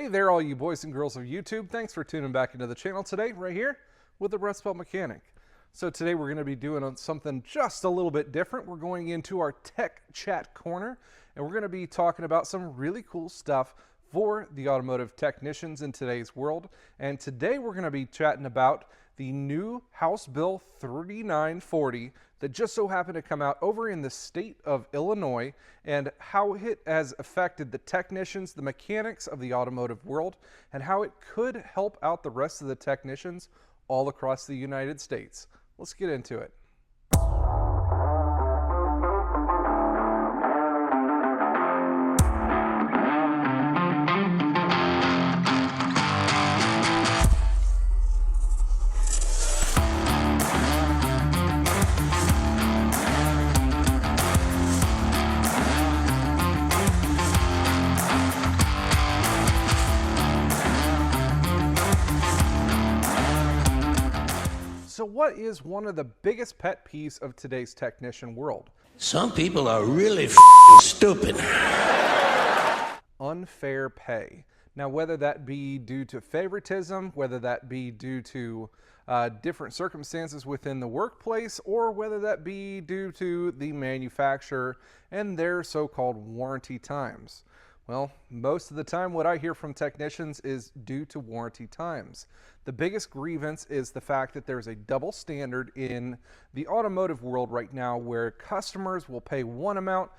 Hey there, all you boys and girls of YouTube. Thanks for tuning back into the channel today, right here with the Rust Belt Mechanic. So today we're going to be doing something just a little bit different. We're going into our Tech Chat Corner, and we're going to be talking about some really cool stuff for the automotive technicians in today's world. And today we're going to be chatting about the new House Bill 3940 that just so happened to come out over in the state of Illinois, and how it has affected the technicians, the mechanics of the automotive world, and how it could help out the rest of the technicians all across the United States. Let's get into it. So what is one of the biggest pet peeves of today's technician world? Some people are really stupid. Unfair pay. Now, whether that be due to favoritism, whether that be due to different circumstances within the workplace, or whether that be due to the manufacturer and their so-called warranty times. Well, most of the time what I hear from technicians is due to warranty times. The biggest grievance is the fact that there's a double standard in the automotive world right now, where customers will pay one amount,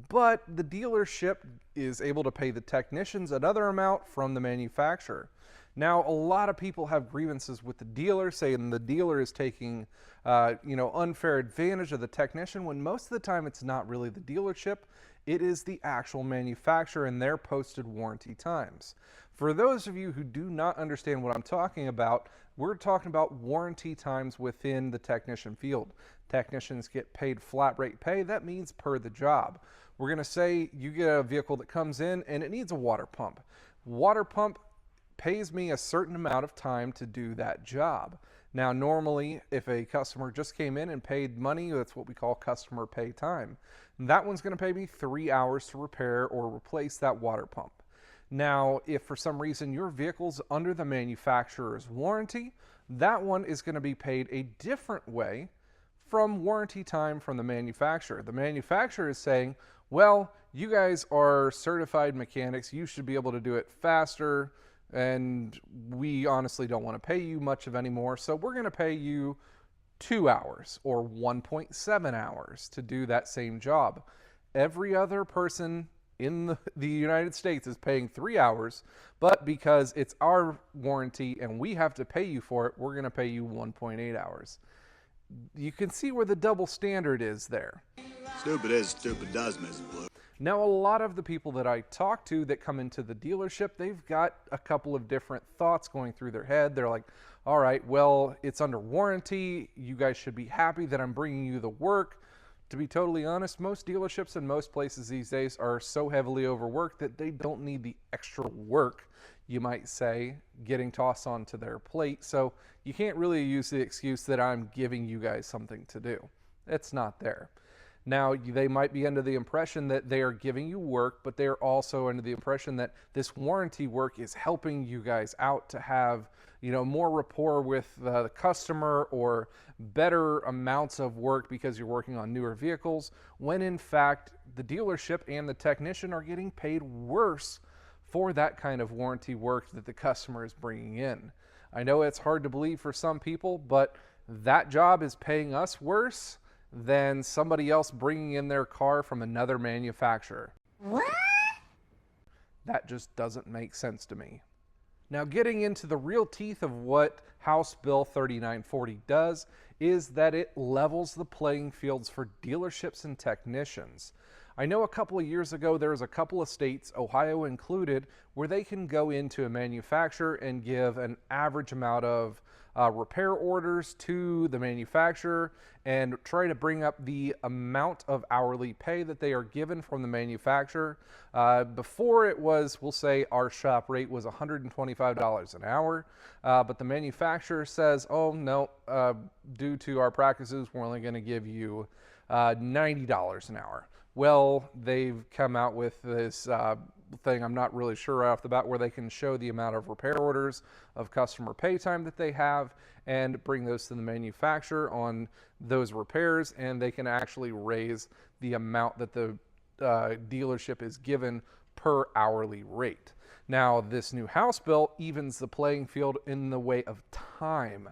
but the dealership is able to pay the technicians another amount from the manufacturer. Now, a lot of people have grievances with the dealer, saying the dealer is taking unfair advantage of the technician, when most of the time it's not really the dealership. It is the actual manufacturer and their posted warranty times. For those of you who do not understand what I'm talking about, we're talking about warranty times within the technician field. Technicians get paid flat rate pay. That means per the job. We're going to say you get a vehicle that comes in and it needs a water pump. Water pump pays me a certain amount of time to do that job. Now, normally, if a customer just came in and paid money, that's what we call customer pay time. That one's going to pay me 3 hours to repair or replace that water pump. Now, if for some reason your vehicle's under the manufacturer's warranty, that one is going to be paid a different way from warranty time from the manufacturer. The manufacturer is saying, well, you guys are certified mechanics, you should be able to do it faster, and we honestly don't want to pay you much of anymore, so we're going to pay you 2 hours or 1.7 hours to do that same job. Every other person in the United States is paying 3 hours, but because it's our warranty and we have to pay you for it, we're going to pay you 1.8 hours. You can see where the double standard is there. Stupid is, stupid does, Mrs. Blue. Now, a lot of the people that I talk to that come into the dealership, they've got a couple of different thoughts going through their head. They're like, all right, well, it's under warranty. You guys should be happy that I'm bringing you the work. To be totally honest, most dealerships and most places these days are so heavily overworked that they don't need the extra work, you might say, getting tossed onto their plate. So you can't really use the excuse that I'm giving you guys something to do. It's not there. Now, they might be under the impression that they are giving you work, but they're also under the impression that this warranty work is helping you guys out to have, more rapport with the customer or better amounts of work because you're working on newer vehicles, when in fact the dealership and the technician are getting paid worse for that kind of warranty work that the customer is bringing in. I know it's hard to believe for some people, but that job is paying us worse than somebody else bringing in their car from another manufacturer. What? That just doesn't make sense to me. Now, getting into the real teeth of what House Bill 3940 does is that it levels the playing fields for dealerships and technicians. I know a couple of years ago there was a couple of states, Ohio included, where they can go into a manufacturer and give an average amount of repair orders to the manufacturer and try to bring up the amount of hourly pay that they are given from the manufacturer. Before it was, we'll say our shop rate was $125 an hour, but the manufacturer says, oh no, due to our practices, we're only going to give you $90 an hour. Well, they've come out with this thing I'm not really sure right off the bat, where they can show the amount of repair orders of customer pay time that they have and bring those to the manufacturer on those repairs, and they can actually raise the amount that the dealership is given per hourly rate. Now, this new House bill evens the playing field in the way of time.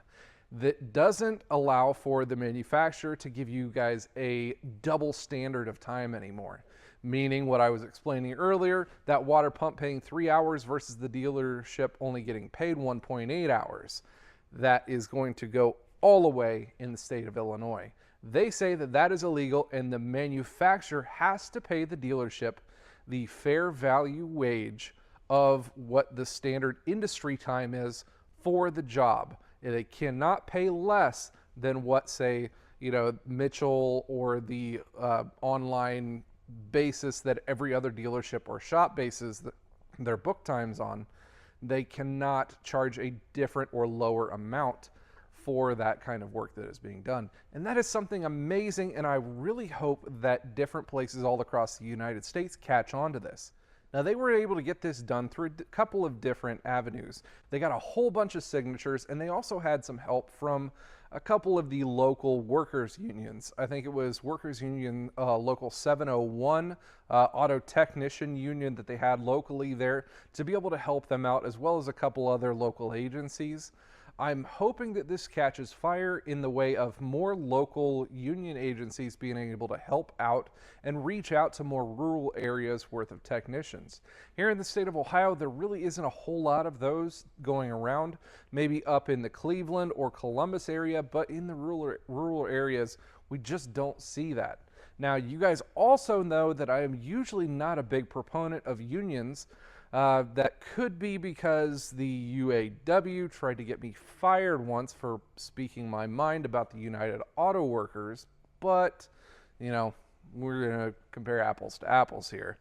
That doesn't allow for the manufacturer to give you guys a double standard of time anymore. Meaning what I was explaining earlier, that water pump paying 3 hours versus the dealership only getting paid 1.8 hours. That is going to go all away in the state of Illinois. They say that that is illegal, and the manufacturer has to pay the dealership the fair value wage of what the standard industry time is for the job. They cannot pay less than what, say, Mitchell or the online basis that every other dealership or shop bases their book times on. They cannot charge a different or lower amount for that kind of work that is being done. And that is something amazing, and I really hope that different places all across the United States catch on to this. Now, they were able to get this done through a couple of different avenues. They got a whole bunch of signatures, and they also had some help from a couple of the local workers' unions. I think it was Workers Union Local 701, Auto Technician Union that they had locally there to be able to help them out, as well as a couple other local agencies. I'm hoping that this catches fire in the way of more local union agencies being able to help out and reach out to more rural areas worth of technicians. Here in the state of Ohio, there really isn't a whole lot of those going around, maybe up in the Cleveland or Columbus area, but in the rural areas, we just don't see that. Now, you guys also know that I am usually not a big proponent of unions. That could be because the UAW tried to get me fired once for speaking my mind about the United Auto Workers, but, we're going to compare apples to apples here.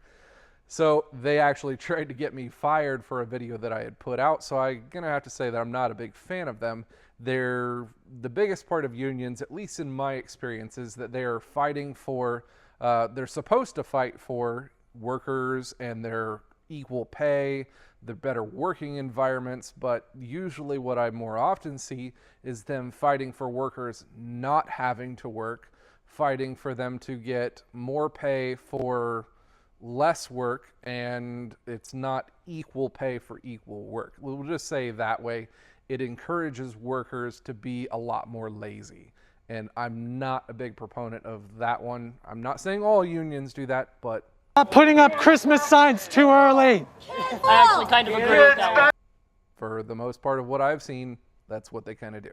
So they actually tried to get me fired for a video that I had put out, so I'm going to have to say that I'm not a big fan of them. The biggest part of unions, at least in my experience, is that they are fighting for, they're supposed to fight for workers and their equal pay, the better working environments, but usually what I more often see is them fighting for workers not having to work, fighting for them to get more pay for less work, and it's not equal pay for equal work. We'll just say that way. It encourages workers to be a lot more lazy, and I'm not a big proponent of that one. I'm not saying all unions do that, but Not putting up Christmas signs too early. I actually kind of agree with that one. for the most part of what I've seen, that's what they kind of do.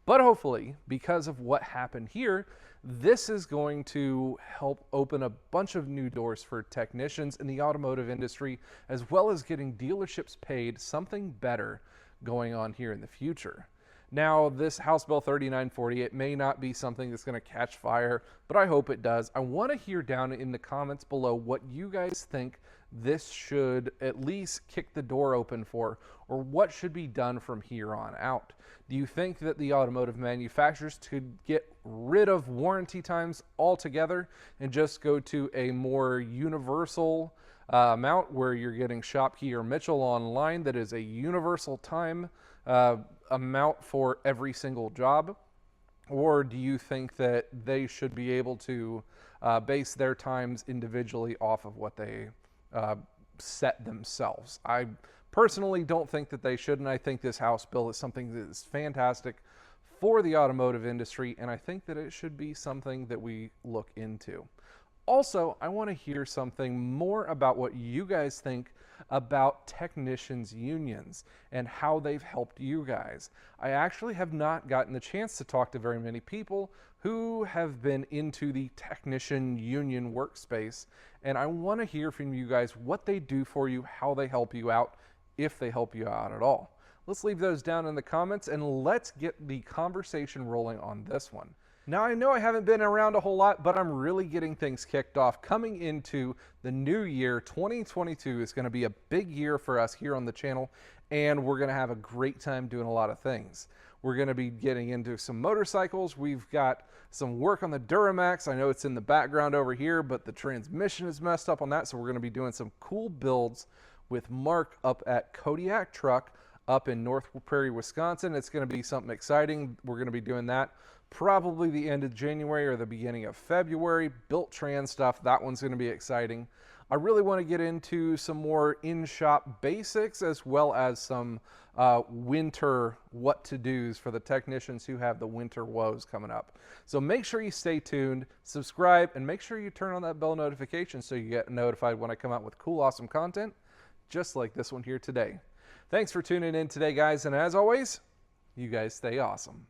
But hopefully, because of what happened here, this is going to help open a bunch of new doors for technicians in the automotive industry, as well as getting dealerships paid something better going on here in the future. Now, this House Bill 3948 may not be something that's going to catch fire, but I hope it does. I want to hear down in the comments below what you guys think this should at least kick the door open for, or what should be done from here on out. Do you think that the automotive manufacturers could get rid of warranty times altogether and just go to a more universal amount where you're getting Shopkey or Mitchell online that is a universal time amount for every single job? Or do you think that they should be able to base their times individually off of what they set themselves? I personally don't think that they should, and I think this House bill is something that is fantastic for the automotive industry, and I think that it should be something that we look into. Also, I want to hear something more about what you guys think about technicians' unions and how they've helped you guys. I actually have not gotten the chance to talk to very many people who have been into the technician union workspace, and I want to hear from you guys what they do for you, how they help you out, if they help you out at all. Let's leave those down in the comments, and let's get the conversation rolling on this one. Now, I know I haven't been around a whole lot, but I'm really getting things kicked off. Coming into the new year, 2022 is going to be a big year for us here on the channel, and we're going to have a great time doing a lot of things. We're going to be getting into some motorcycles. We've got some work on the Duramax. I know it's in the background over here, but the transmission is messed up on that, so we're going to be doing some cool builds with Mark up at Kodiak Truck up in North Prairie, Wisconsin. It's going to be something exciting. We're going to be doing that probably the end of January or the beginning of February. Built trans stuff, that one's going to be exciting. I really want to get into some more in-shop basics as well as some winter what-to-dos for the technicians who have the winter woes coming up. So make sure you stay tuned, subscribe, and make sure you turn on that bell notification so you get notified when I come out with cool, awesome content just like this one here today. Thanks for tuning in today, guys, and as always, you guys stay awesome.